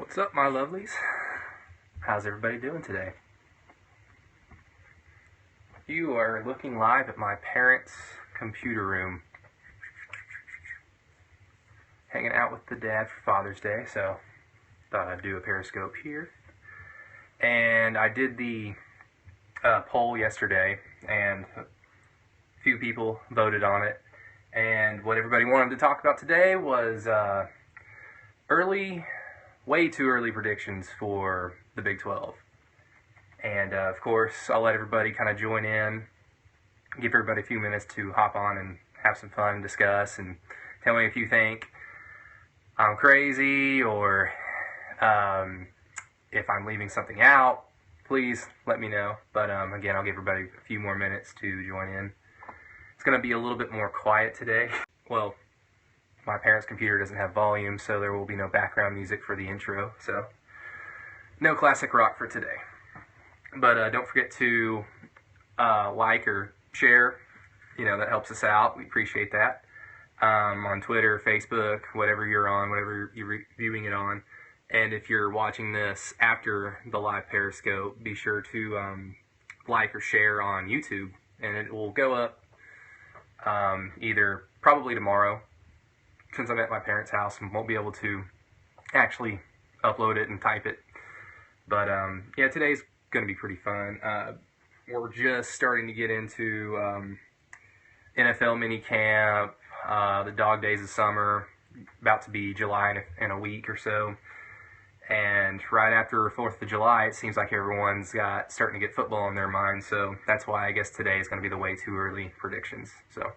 What's up, my lovelies? How's everybody doing today? You are looking live at my parents' computer room. Hanging out with the dad for Father's Day, so thought I'd do a Periscope here. And I did the poll yesterday, and a few people voted on it. And what everybody wanted to talk about today was way too early predictions for the Big 12. And of course, I'll let everybody kind of join in, give everybody a few minutes to hop on and have some fun, discuss, and tell me if you think I'm crazy or if I'm leaving something out. Please let me know. But again, I'll give everybody a few more minutes to join in. It's going to be a little bit more quiet today. Well, my parents' computer doesn't have volume, so there will be no background music for the intro. So, no classic rock for today. But don't forget to like or share. You know, that helps us out. We appreciate that. On Twitter, Facebook, whatever you're on, whatever you're viewing it on. And if you're watching this after the live Periscope, be sure to like or share on YouTube. And it will go up either probably tomorrow, since I'm at my parents' house and won't be able to actually upload it and type it. But yeah, today's going to be pretty fun. We're just starting to get into NFL mini camp, the dog days of summer, about to be July in a week or so. And right after 4th of July, it seems like everyone's starting to get football in their mind. So that's why I guess today is going to be the way too early predictions. So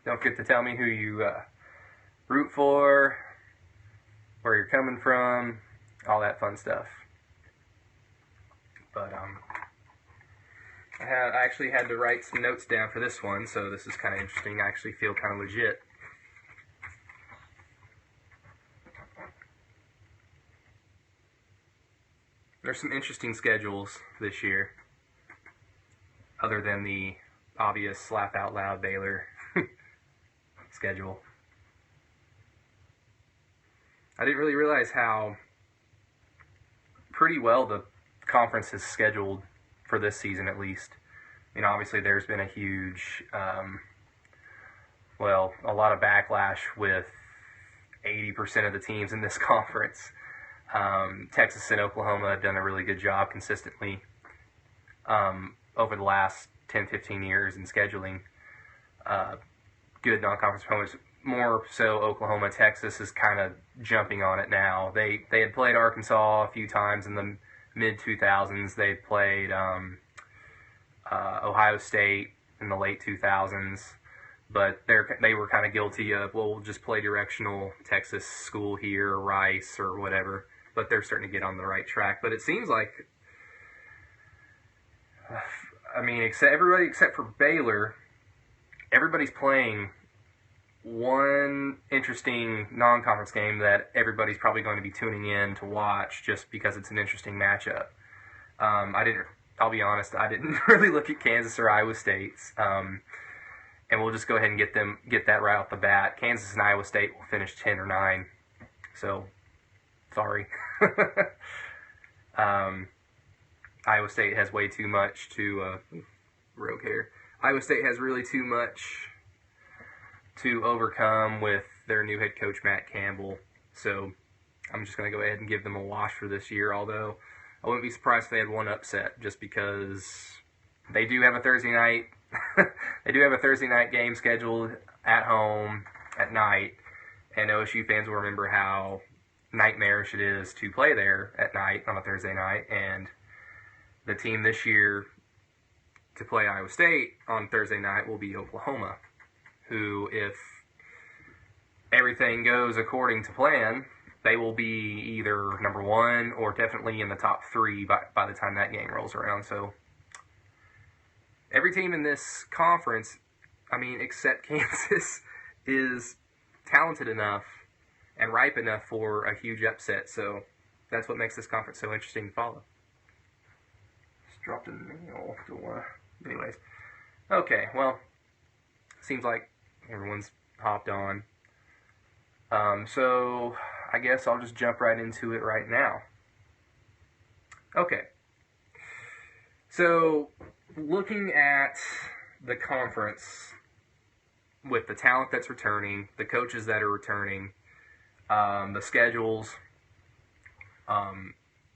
don't forget to tell me who you root for, where you're coming from, all that fun stuff. But I actually had to write some notes down for this one, so this is kind of interesting. I actually feel kind of legit. There's some interesting schedules this year, other than the obvious laugh out loud Baylor schedule. I didn't really realize how pretty well the conference is scheduled for this season, at least. You know, obviously there's been a huge, a lot of backlash with 80% of the teams in this conference. Texas and Oklahoma have done a really good job consistently over the last 10-15 years in scheduling good non-conference opponents. More so Oklahoma. Texas is kind of jumping on it now. They had played Arkansas a few times in the mid-2000s. They played Ohio State in the late 2000s. But they were kind of guilty of, well, we'll just play directional Texas school here, or Rice, or whatever. But they're starting to get on the right track. But it seems like, everybody except for Baylor, everybody's playing one interesting non-conference game that everybody's probably going to be tuning in to watch just because it's an interesting matchup. I'll be honest, I didn't really look at Kansas or Iowa State's. And we'll just go ahead and get that right off the bat. Kansas and Iowa State will finish 10 or 9. So, sorry. Iowa State has way too much to rogue hair. Iowa State has really too much to overcome with their new head coach, Matt Campbell. So I'm just going to go ahead and give them a wash for this year, although I wouldn't be surprised if they had one upset just because they do have a Thursday night game scheduled at home at night, and OSU fans will remember how nightmarish it is to play there at night on a Thursday night. And the team this year to play Iowa State on Thursday night will be Oklahoma, who, if everything goes according to plan, they will be either number 1 or definitely in the top 3 by the time that game rolls around. So every team in this conference, except Kansas, is talented enough and ripe enough for a huge upset. So that's what makes this conference so interesting to follow. Just dropped in the mail. Anyways. Okay, well, seems like everyone's hopped on. So I guess I'll just jump right into it right now. Okay. So, looking at the conference with the talent that's returning, the coaches that are returning, the schedules,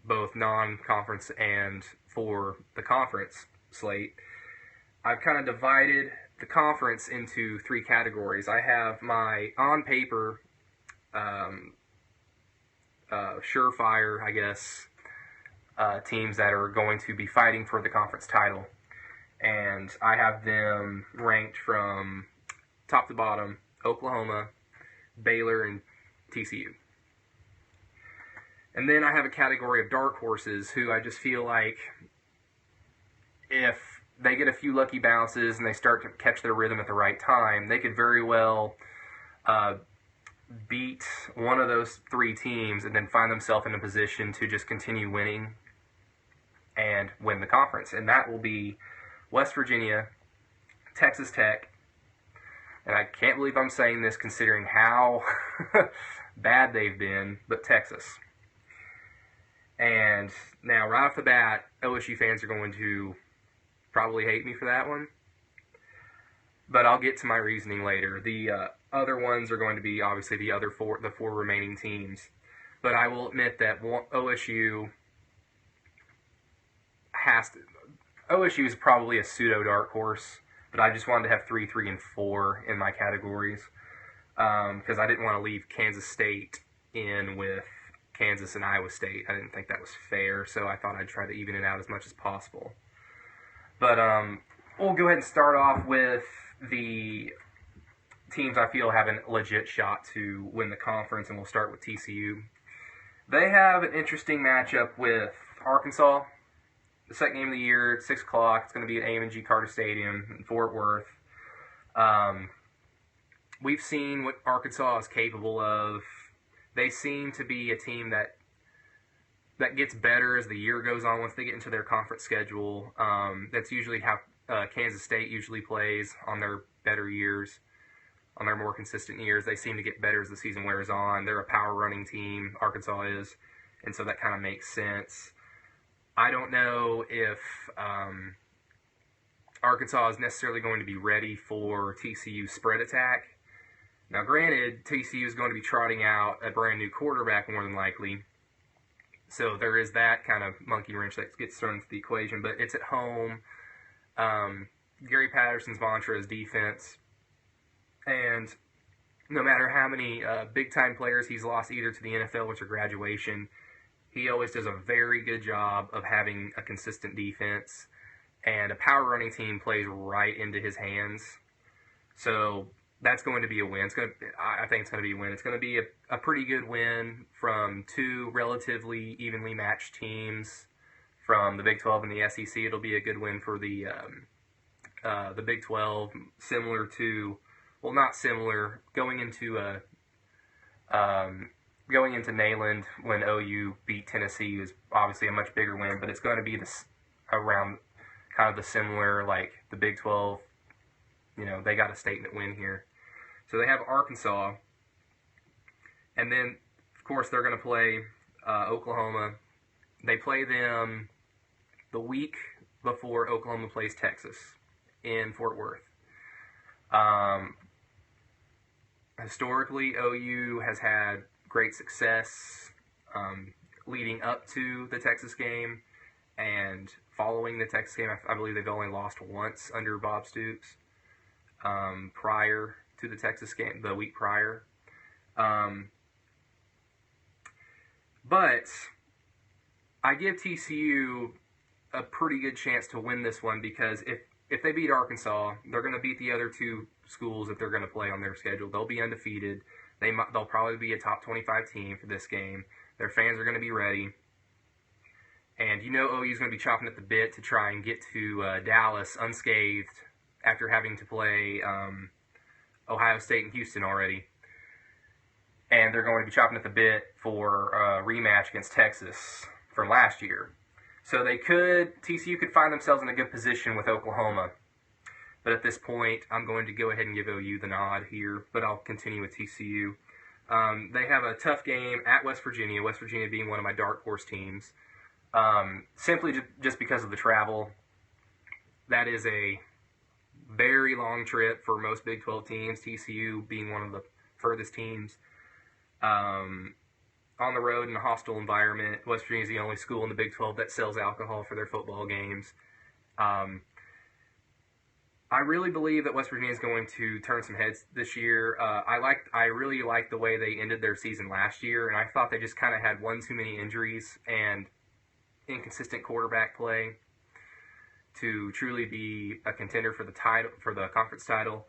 both non-conference and for the conference slate, I've kind of divided the conference into three categories. I have my on-paper, surefire, I guess, teams that are going to be fighting for the conference title. And I have them ranked from top to bottom: Oklahoma, Baylor, and TCU. And then I have a category of dark horses who I just feel like if they get a few lucky bounces and they start to catch their rhythm at the right time, they could very well beat one of those three teams and then find themselves in a position to just continue winning and win the conference. And that will be West Virginia, Texas Tech, and I can't believe I'm saying this considering how bad they've been, but Texas. And now, right off the bat, OSU fans are going to probably hate me for that one, but I'll get to my reasoning later. The other ones are going to be obviously the four remaining teams, but I will admit that OSU is probably a pseudo dark horse, but I just wanted to have 3, 3, and 4 in my categories because I didn't want to leave Kansas State in with Kansas and Iowa State. I didn't think that was fair, so I thought I'd try to even it out as much as possible. But we'll go ahead and start off with the teams I feel have a legit shot to win the conference, and we'll start with TCU. They have an interesting matchup with Arkansas. The second game of the year, 6 o'clock. It's going to be at AM&G Carter Stadium in Fort Worth. We've seen what Arkansas is capable of. They seem to be a team that gets better as the year goes on once they get into their conference schedule. That's usually how Kansas State usually plays on their better years, on their more consistent years. They seem to get better as the season wears on. They're a power running team, Arkansas is, and so that kind of makes sense. I don't know if Arkansas is necessarily going to be ready for TCU's spread attack. Now, granted, TCU is going to be trotting out a brand new quarterback more than likely, so there is that kind of monkey wrench that gets thrown into the equation, but it's at home. Gary Patterson's mantra is defense, and no matter how many big-time players he's lost either to the NFL or to graduation, he always does a very good job of having a consistent defense, and a power running team plays right into his hands. So that's going to be a win. I think it's going to be a win. It's going to be a pretty good win from two relatively evenly matched teams from the Big 12 and the SEC. It'll be a good win for the Big 12, similar to, well, not similar, going into Neyland when OU beat Tennessee is obviously a much bigger win, but it's going to be around kind of the similar, like the Big 12, they got a statement win here. So they have Arkansas, and then, of course, they're going to play Oklahoma. They play them the week before Oklahoma plays Texas in Fort Worth. Historically, OU has had great success leading up to the Texas game, and following the Texas game, I believe they've only lost once under Bob Stoops prior to the Texas game, the week prior. But I give TCU a pretty good chance to win this one because if they beat Arkansas, they're going to beat the other two schools that they're going to play on their schedule. They'll be undefeated. They'll probably be a top 25 team for this game. Their fans are going to be ready. And OU's going to be chopping at the bit to try and get to Dallas unscathed after having to play Ohio State and Houston already. And they're going to be chopping at the bit for a rematch against Texas from last year. So TCU could find themselves in a good position with Oklahoma. But at this point, I'm going to go ahead and give OU the nod here, but I'll continue with TCU. They have a tough game at West Virginia being one of my dark horse teams, simply just because of the travel. That is a very long trip for most Big 12 teams, TCU being one of the furthest teams. On the road in a hostile environment. West Virginia is the only school in the Big 12 that sells alcohol for their football games. I really believe that West Virginia is going to turn some heads this year. I really liked the way they ended their season last year, and I thought they just kind of had one too many injuries and inconsistent quarterback play to truly be a contender for the title, for the conference title.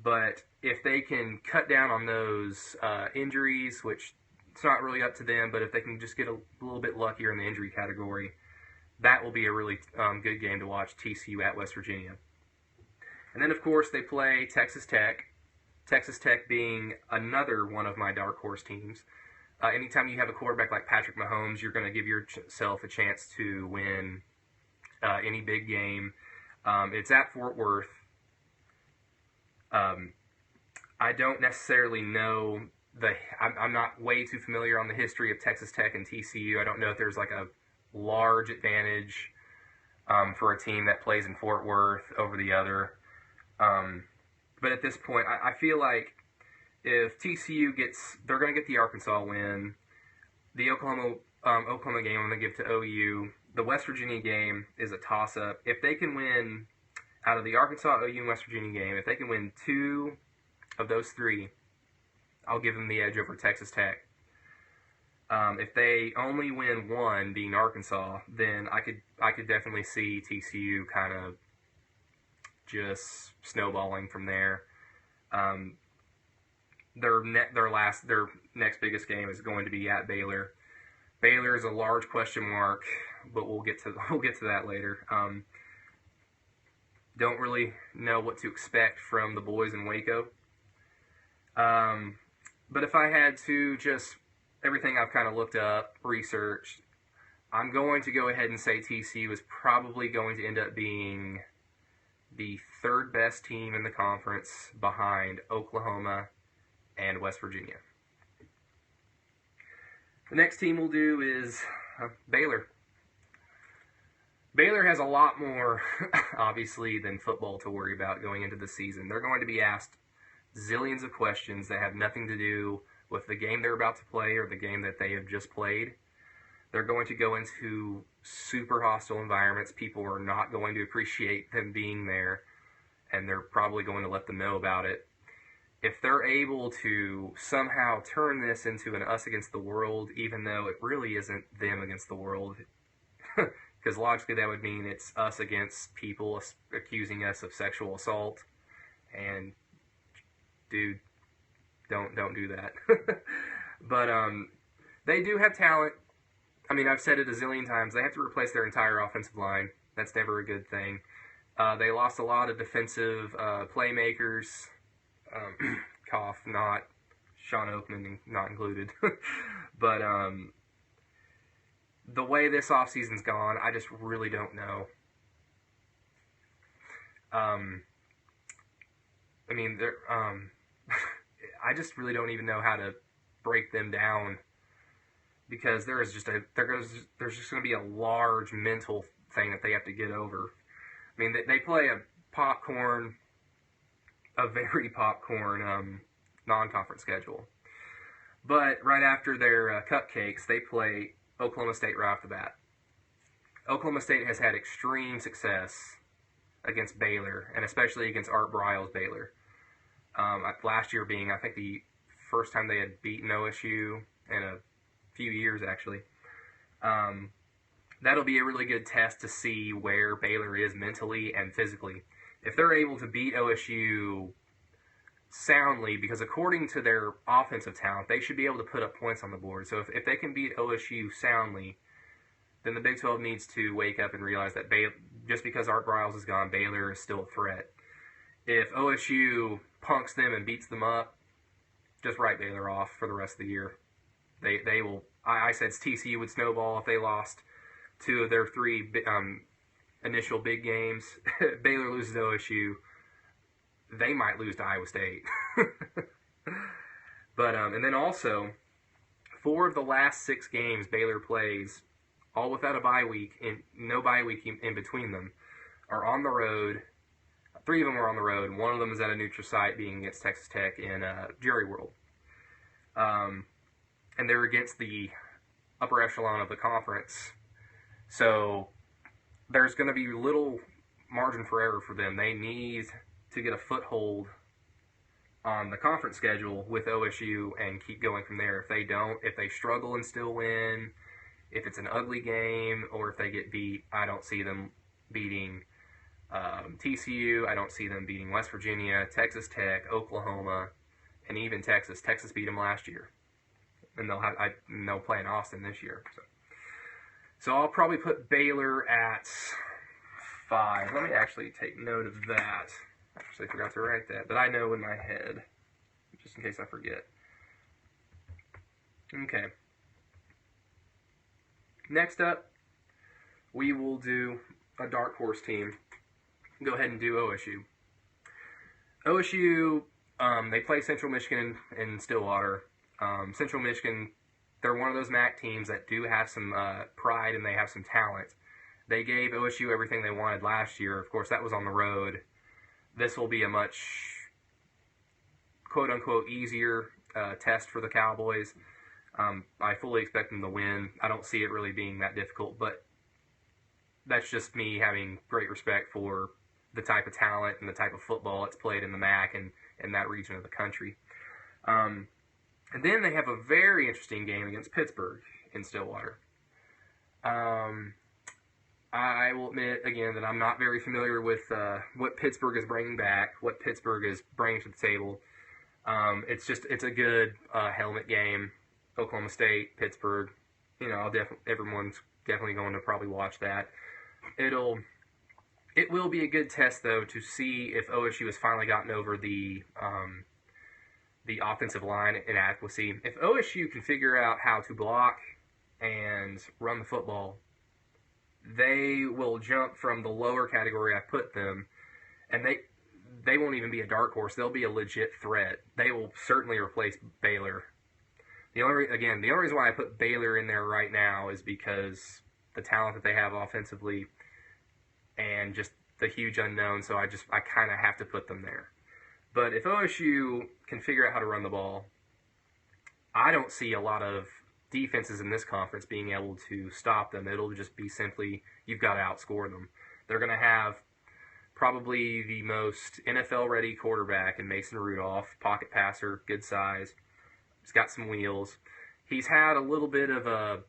But if they can cut down on those injuries, which it's not really up to them, but if they can just get a little bit luckier in the injury category, that will be a really good game to watch, TCU at West Virginia. And then, of course, they play Texas Tech. Texas Tech being another one of my dark horse teams. Anytime you have a quarterback like Patrick Mahomes, you're going to give yourself a chance to win any big game. It's at Fort Worth. I don't necessarily know I'm not way too familiar on the history of Texas Tech and TCU. I don't know if there's like a large advantage for a team that plays in Fort Worth over the other. But at this point, I feel like if TCU they're going to get the Arkansas win. The Oklahoma game I'm going to give to OU. The West Virginia game is a toss-up. If they can win out of the Arkansas, OU, and West Virginia game, if they can win 2 of those 3, I'll give them the edge over Texas Tech. If they only win 1, being Arkansas, then I could definitely see TCU kind of just snowballing from there. Their next biggest game is going to be at Baylor. Baylor is a large question mark, but we'll get to that later. Don't really know what to expect from the boys in Waco. But if I had to just everything I've kind of looked up, researched, I'm going to go ahead and say TCU is probably going to end up being the 3rd best team in the conference behind Oklahoma and West Virginia. The next team we'll do is Baylor. Baylor has a lot more, obviously, than football to worry about going into the season. They're going to be asked zillions of questions that have nothing to do with the game they're about to play or the game that they have just played. They're going to go into super hostile environments. People are not going to appreciate them being there, and they're probably going to let them know about it. If they're able to somehow turn this into an us against the world, even though it really isn't them against the world, because logically that would mean it's us against people accusing us of sexual assault, and dude, don't do that. But they do have talent. I mean, I've said it a zillion times. They have to replace their entire offensive line. That's never a good thing. They lost a lot of defensive playmakers. Cough, not Sean Oakman, not included. But the way this offseason's gone, I just really don't know. I mean, I just really don't even know how to break them down, because there's just going to be a large mental thing that they have to get over. I mean, they play a very popcorn non-conference schedule. But right after their cupcakes, they play Oklahoma State right off the bat. Oklahoma State has had extreme success against Baylor, and especially against Art Briles' Baylor. Last year being, I think, the first time they had beaten OSU in a few years, actually. That'll be a really good test to see where Baylor is mentally and physically. If they're able to beat OSU soundly, because according to their offensive talent, they should be able to put up points on the board. So if they can beat OSU soundly, then the Big 12 needs to wake up and realize that just because Art Briles is gone, Baylor is still a threat. If OSU punks them and beats them up, just write Baylor off for the rest of the year. They will. I said TCU would snowball if they lost 2 of their 3 initial big games. Baylor loses to OSU. They might lose to Iowa State. But and then also, 4 of the last 6 games Baylor plays, all without a bye week, and no bye week in between them, are on the road. 3 of them are on the road. 1 of them is at a neutral site, being against Texas Tech in Jerry World. And they're against the upper echelon of the conference. So there's going to be little margin for error for them. They need to get a foothold on the conference schedule with OSU and keep going from there. If they don't, if they struggle and still win, if it's an ugly game, or if they get beat, I don't see them beating TCU. I don't see them beating West Virginia, Texas Tech, Oklahoma, and even Texas. Texas beat them last year, and they'll play in Austin this year. So I'll probably put Baylor at 5. Let me actually take note of that. I actually forgot to write that, but I know in my head, just in case I forget. Okay. Next up, we will do a dark horse team. Go ahead and do OSU. OSU, they play Central Michigan in Stillwater. Central Michigan, they're one of those MAC teams that do have some pride and they have some talent. They gave OSU everything they wanted last year. Of course, that was on the road. This will be a much, quote-unquote, easier test for the Cowboys. I fully expect them to win. I don't see it really being that difficult, but that's just me having great respect for the type of talent and the type of football that's played in the MAC and in that region of the country. And then they have a very interesting game against Pittsburgh in Stillwater. I will admit, again, that I'm not very familiar with what Pittsburgh is bringing back, what Pittsburgh is bringing to the table. It's a good helmet game. Oklahoma State, Pittsburgh. Everyone's definitely going to probably watch that. It will be a good test, though, to see if OSU has finally gotten over the offensive line inadequacy. If OSU can figure out how to block and run the football, they will jump from the lower category I put them, and they won't even be a dark horse. They'll be a legit threat. They will certainly replace Baylor. The only reason why I put Baylor in there right now is because the talent that they have offensively and just the huge unknown, so I kind of have to put them there. But if OSU can figure out how to run the ball, I don't see a lot of defenses in this conference being able to stop them. It'll just be simply, you've got to outscore them. They're going to have probably the most NFL-ready quarterback in Mason Rudolph, pocket passer, good size. He's got some wheels. He's had a little bit of a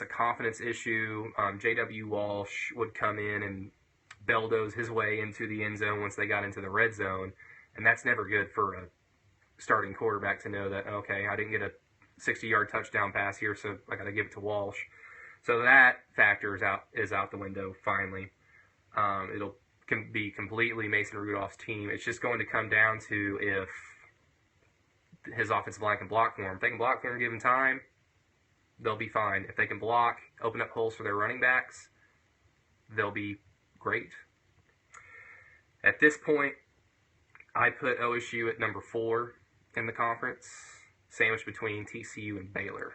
confidence issue. J.W. Walsh would come in and bulldoze his way into the end zone once they got into the red zone, and that's never good for a starting quarterback to know that, okay, I didn't get a 60-yard touchdown pass here, so I got to give it to Walsh. So that factor is out the window finally. It'll be completely Mason Rudolph's team. It's just going to come down to if his offensive line can block for him. If they can block for him given time, they'll be fine. If they can block, open up holes for their running backs, they'll be great. At this point, I put OSU at number 4 in the conference, sandwiched between TCU and Baylor.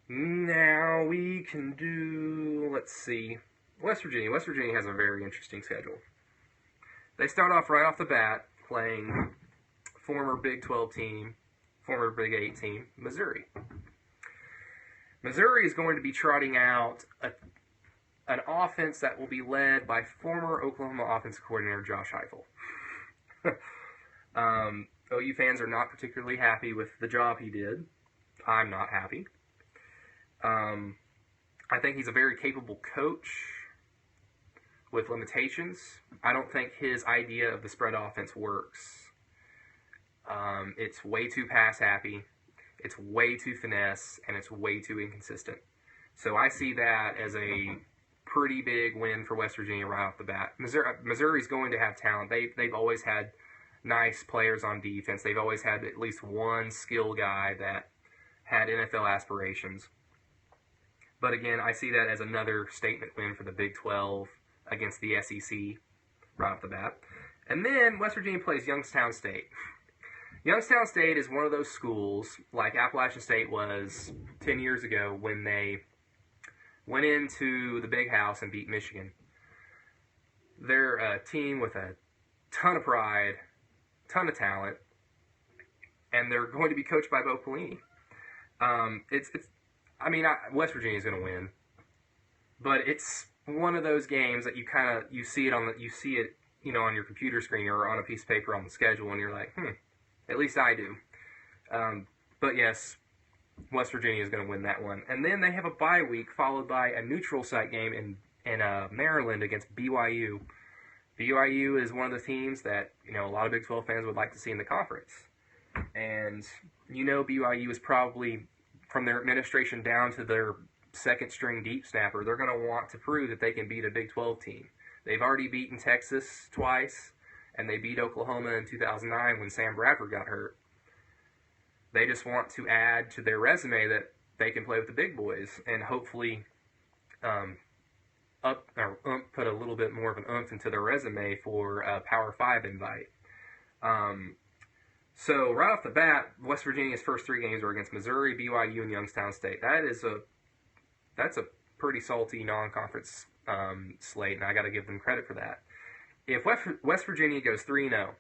Now we can do, let's see, West Virginia. West Virginia has a very interesting schedule. They start off right off the bat playing former Big 12 team, former Big 8 team, Missouri. Missouri is going to be trotting out an offense that will be led by former Oklahoma offensive coordinator Josh Heupel. OU fans are not particularly happy with the job he did. I'm not happy. I think he's a very capable coach with limitations. I don't think his idea of the spread offense works. It's way too pass happy, it's way too finesse, and it's way too inconsistent. So I see that as a pretty big win for West Virginia right off the bat. Missouri's going to have talent. They've always had nice players on defense. They've always had at least one skill guy that had NFL aspirations. But again, I see that as another statement win for the Big 12 against the SEC right off the bat. And then West Virginia plays Youngstown State. Youngstown State is one of those schools, like Appalachian State was 10 years ago when they went into the Big House and beat Michigan. They're a team with a ton of pride, ton of talent, and they're going to be coached by Bo Pelini. West Virginia is going to win, but it's one of those games that you see it on your computer screen or on a piece of paper on the schedule, and you're like, at least I do. But yes, West Virginia is going to win that one, and then they have a bye week followed by a neutral site game in Maryland against BYU. BYU is one of the teams that a lot of Big 12 fans would like to see in the conference, and BYU is probably, from their administration down to their second string deep snapper, they're going to want to prove that they can beat a Big 12 team. They've already beaten Texas twice, and they beat Oklahoma in 2009 when Sam Bradford got hurt. They just want to add to their resume that they can play with the big boys, and hopefully put a little bit more of an oomph into their resume for a Power 5 invite. So right off the bat, West Virginia's first 3 games are against Missouri, BYU, and Youngstown State. That's a pretty salty non-conference slate, and I got to give them credit for that. If West Virginia goes 3-0,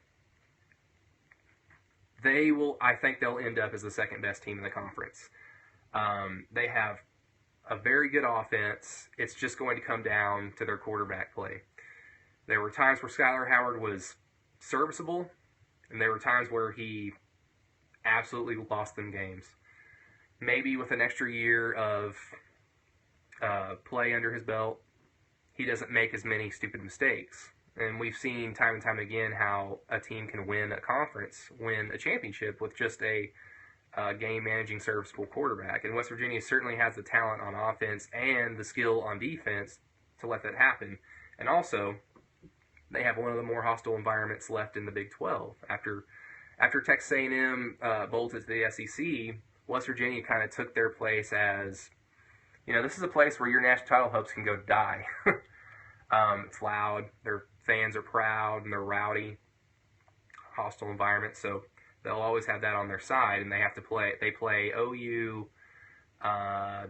I think they'll end up as the second best team in the conference. They have a very good offense. It's just going to come down to their quarterback play. There were times where Skylar Howard was serviceable, and there were times where he absolutely lost them games. Maybe with an extra year of play under his belt, he doesn't make as many stupid mistakes. And we've seen time and time again how a team can win a championship with just a game-managing, serviceable quarterback. And West Virginia certainly has the talent on offense and the skill on defense to let that happen. And also, they have one of the more hostile environments left in the Big 12. After Texas A&M bolted to the SEC, West Virginia kind of took their place as, this is a place where your national title hopes can go die. It's loud, their fans are proud, and they're rowdy. Hostile environment, so they'll always have that on their side, and they play OU, I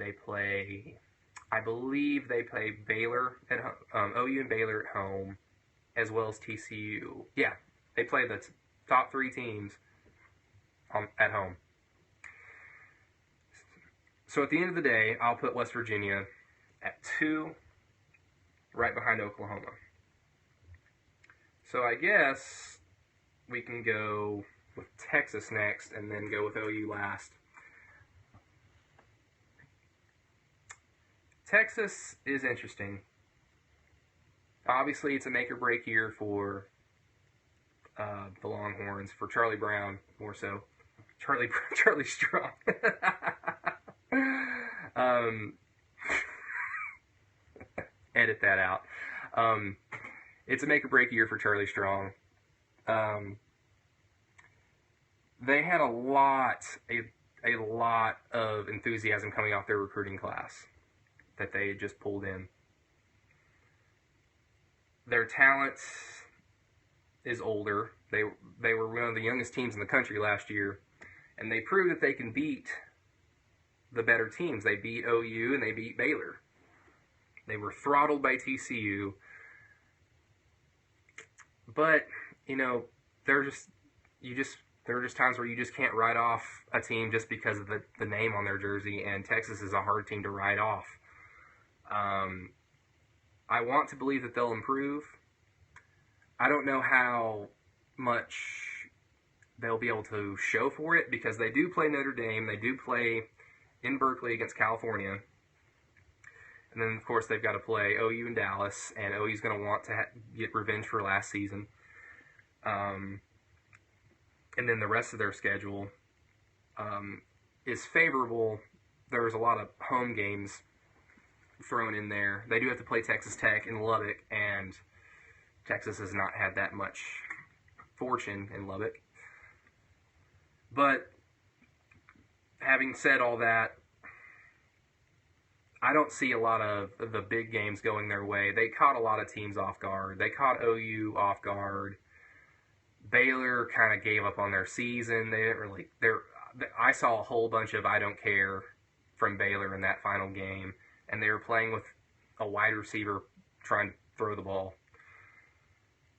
believe they play Baylor at home, OU and Baylor at home, as well as TCU. Yeah, they play the top 3 teams at home. So at the end of the day, I'll put West Virginia at 2, right behind Oklahoma. So I guess we can go with Texas next and then go with OU last. Texas is interesting. Obviously, it's a make-or-break year for the Longhorns, for Charlie Brown more so. Charlie Strong. Edit that out. It's a make-or-break year for Charlie Strong. They had a lot of enthusiasm coming off their recruiting class that they had just pulled in. Their talent is older. They were one of the youngest teams in the country last year, and they proved that they can beat the better teams. They beat OU and they beat Baylor. They were throttled by TCU. But, there are just times where you just can't write off a team just because of the name on their jersey, and Texas is a hard team to write off. I want to believe that they'll improve. I don't know how much they'll be able to show for it, because they do play Notre Dame, they do play in Berkeley against California, and then of course they've got to play OU in Dallas, and OU's going to want to get revenge for last season. And then the rest of their schedule is favorable. There's a lot of home games thrown in there. They do have to play Texas Tech in Lubbock, and Texas has not had that much fortune in Lubbock. But having said all that, I don't see a lot of the big games going their way. They caught a lot of teams off guard. They caught OU off guard. Baylor kind of gave up on their season. They didn't really. I saw a whole bunch of I don't care from Baylor in that final game, and they were playing with a wide receiver trying to throw the ball.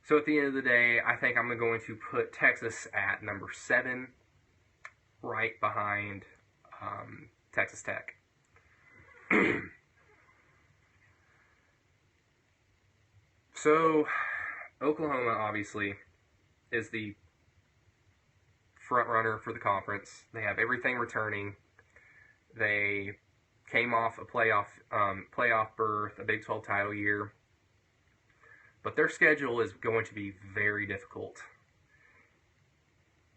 So at the end of the day, I think I'm going to put Texas at number 7, right behind Texas Tech. So Oklahoma obviously is the front runner for the conference. They have everything returning. They came off a playoff berth, a Big 12 title year. But their schedule is going to be very difficult.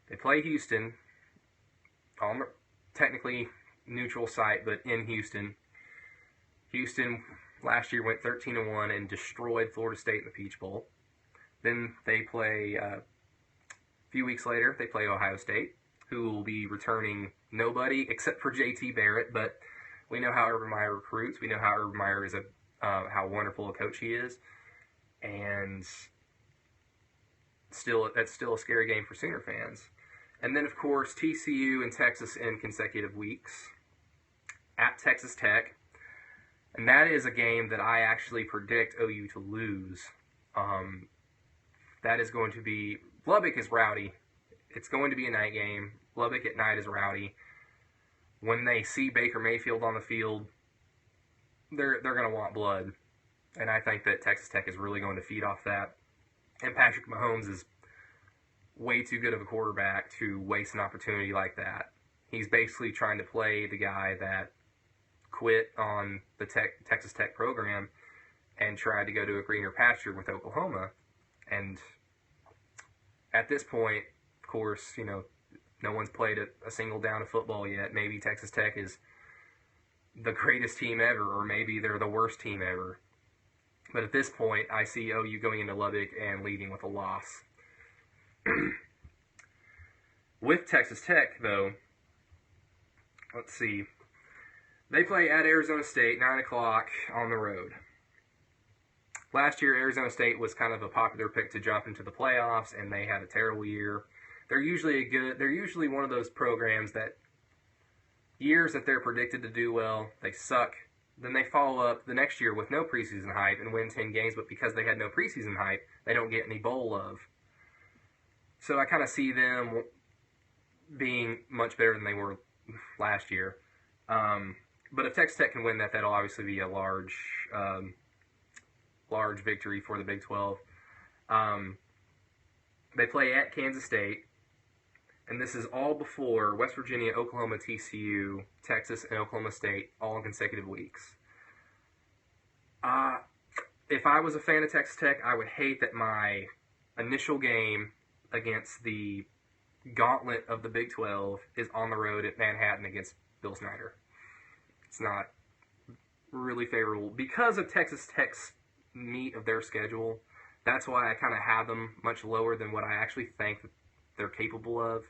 They play Houston on the technically neutral site, but in Houston. Houston last year went 13-1 and destroyed Florida State in the Peach Bowl. Then they play, a few weeks later, they play Ohio State, who will be returning nobody except for JT Barrett, but we know how Urban Meyer recruits. We know how Urban Meyer is how wonderful a coach he is. And that's still a scary game for Sooner fans. And then, of course, TCU and Texas in consecutive weeks at Texas Tech. And that is a game that I actually predict OU to lose. That is going to be... Lubbock is rowdy. It's going to be a night game. Lubbock at night is rowdy. When they see Baker Mayfield on the field, they're going to want blood. And I think that Texas Tech is really going to feed off that. And Patrick Mahomes is way too good of a quarterback to waste an opportunity like that. He's basically trying to play the guy that quit on the Texas Tech program and tried to go to a greener pasture with Oklahoma. And at this point, of course, no one's played a single down of football yet. Maybe Texas Tech is the greatest team ever, or maybe they're the worst team ever. But at this point, I see OU going into Lubbock and leading with a loss. With Texas Tech, though, let's see. They play at Arizona State, 9 o'clock on the road. Last year, Arizona State was kind of a popular pick to jump into the playoffs, and they had a terrible year. They're usually one of those programs that years that they're predicted to do well, they suck. Then they follow up the next year with no preseason hype and win 10 games, but because they had no preseason hype, they don't get any bowl love. So I kind of see them being much better than they were last year. But if Texas Tech can win that, that'll obviously be a large victory for the Big 12. They play at Kansas State, and this is all before West Virginia, Oklahoma, TCU, Texas, and Oklahoma State, all in consecutive weeks. If I was a fan of Texas Tech, I would hate that my initial game against the gauntlet of the Big 12 is on the road at Manhattan against Bill Snyder. It's not really favorable. Because of Texas Tech's meat of their schedule, that's why I kind of have them much lower than what I actually think they're capable of.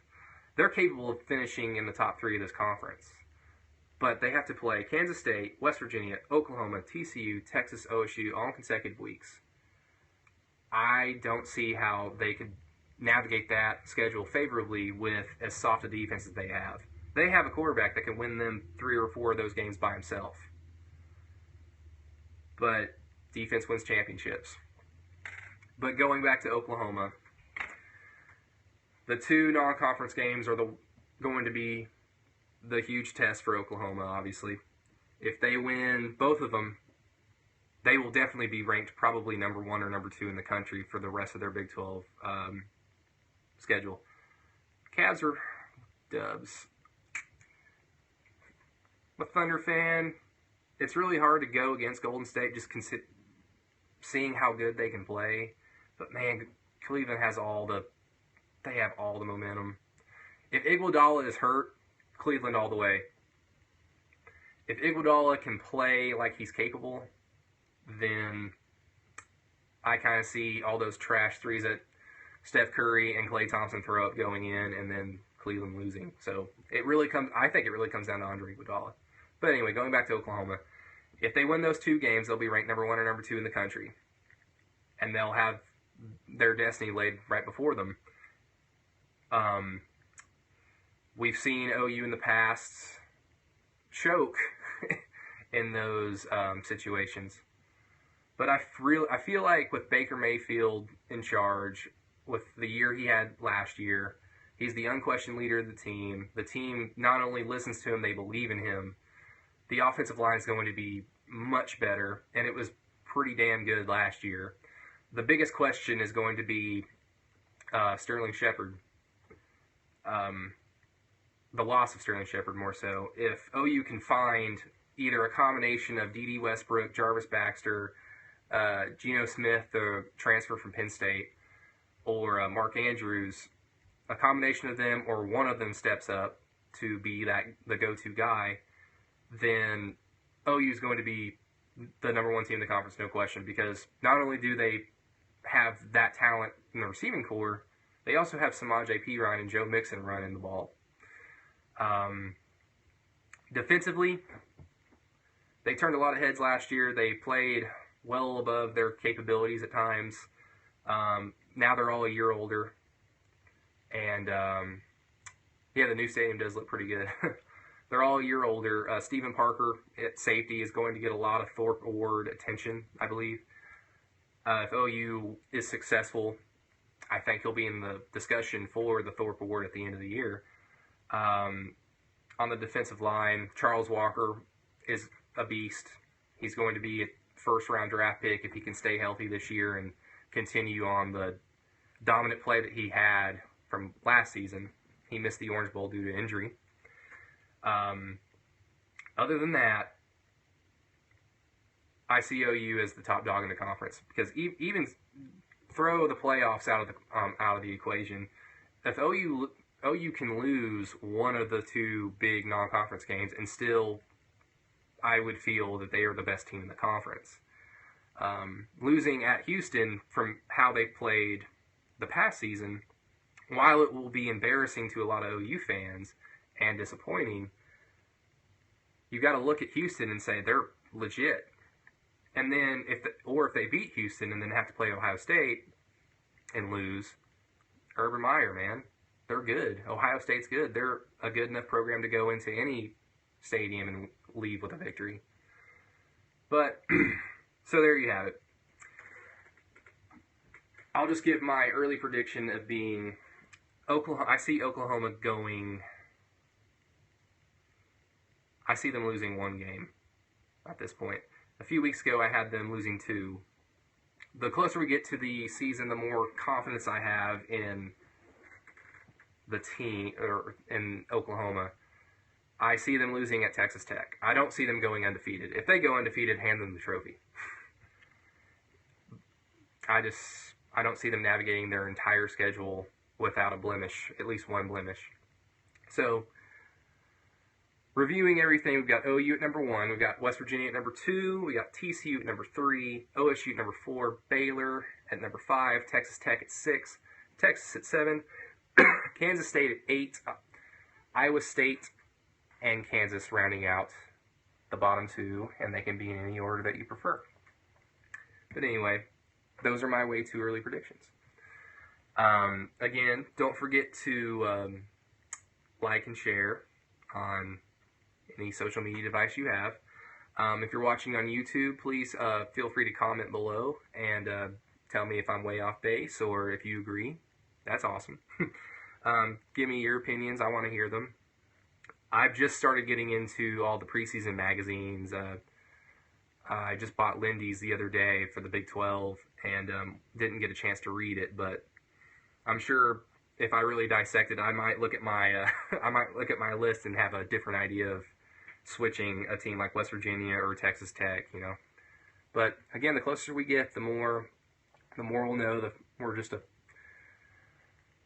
They're capable of finishing in the top 3 of this conference. But they have to play Kansas State, West Virginia, Oklahoma, TCU, Texas, OSU, all in consecutive weeks. I don't see how they could navigate that schedule favorably with as soft a defense as they have. They have a quarterback that can win them 3 or 4 of those games by himself. But defense wins championships. But going back to Oklahoma, the 2 non-conference games are going to be the huge test for Oklahoma, obviously. If they win both of them, they will definitely be ranked probably number 1 or number 2 in the country for the rest of their Big 12 schedule. Cavs are dubs. I'm a Thunder fan. It's really hard to go against Golden State just seeing how good they can play. But man, Cleveland has all the momentum. If Iguodala is hurt, Cleveland all the way. If Iguodala can play like he's capable, then I kind of see all those trash threes that Steph Curry and Klay Thompson throw up going in, and then Cleveland losing. So I think it really comes down to Andre Iguodala. But anyway, going back to Oklahoma, if they win those 2 games, they'll be ranked number 1 or number 2 in the country, and they'll have their destiny laid right before them. We've seen OU in the past choke in those situations. But I feel like with Baker Mayfield in charge, with the year he had last year, he's the unquestioned leader of the team. The team not only listens to him, they believe in him. The offensive line is going to be much better, and it was pretty damn good last year. The biggest question is going to be Sterling Shepard. The loss of Sterling Shepard more so. If OU can find either a combination of D.D. Westbrook, Jarvis Baxter, Geno Smith, the transfer from Penn State, or Mark Andrews, a combination of them or one of them steps up to be the go-to guy, then OU is going to be the number one team in the conference, no question, because not only do they have that talent in the receiving core, they also have Samaje Perine and Joe Mixon running the ball. Defensively, they turned a lot of heads last year. They played well above their capabilities at times. Now they're all a year older. And, the new stadium does look pretty good. They're all a year older. Stephen Parker at safety is going to get a lot of Thorpe Award attention, I believe. If OU is successful, I think he'll be in the discussion for the Thorpe Award at the end of the year. On the defensive line, Charles Walker is a beast. He's going to be a first-round draft pick if he can stay healthy this year and continue on the dominant play that he had from last season. He missed the Orange Bowl due to injury. Other than that, I see OU as the top dog in the conference because even throw the playoffs out of the equation, if OU can lose one of the two big non-conference games and still, I would feel that they are the best team in the conference. Losing at Houston from how they played the past season, while it will be embarrassing to a lot of OU fans and disappointing, you got to look at Houston and say they're legit. And then if they beat Houston and then have to play Ohio State and lose, Urban Meyer, man, they're good. Ohio State's good. They're a good enough program to go into any stadium and leave with a victory. But so there you have it. I'll just give my early prediction of being Oklahoma. I see Oklahoma going. I see them losing one game at this point. A few weeks ago, I had them losing two. The closer we get to the season, the more confidence I have in the team, or in Oklahoma. I see them losing at Texas Tech. I don't see them going undefeated. If they go undefeated, hand them the trophy. I don't see them navigating their entire schedule without a blemish, at least one blemish. So, reviewing everything, we've got OU at number 1, we've got West Virginia at number 2, we got TCU at number 3, OSU at number 4, Baylor at number 5, Texas Tech at 6, Texas at 7, Kansas State at 8, Iowa State and Kansas rounding out the bottom 2, and they can be in any order that you prefer. But anyway, those are my way too early predictions. Again, don't forget to like and share on any social media device you have. If you're watching on YouTube, please feel free to comment below and tell me if I'm way off base or if you agree. That's awesome. Give me your opinions. I want to hear them. I've just started getting into all the preseason magazines. I just bought Lindy's the other day for the Big 12 and didn't get a chance to read it, but I'm sure if I really dissect it, I might look at my my list and have a different idea of switching a team like West Virginia or Texas Tech, you know. But again, the closer we get, the more we'll know. We're just a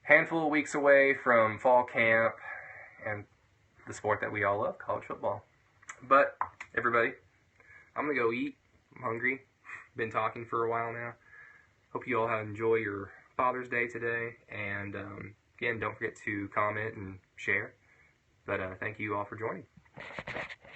handful of weeks away from fall camp and the sport that we all love, college football. But everybody, I'm gonna go eat. I'm hungry. Been talking for a while now. Hope you all enjoy your Father's Day today, and again, don't forget to comment and share. But thank you all for joining.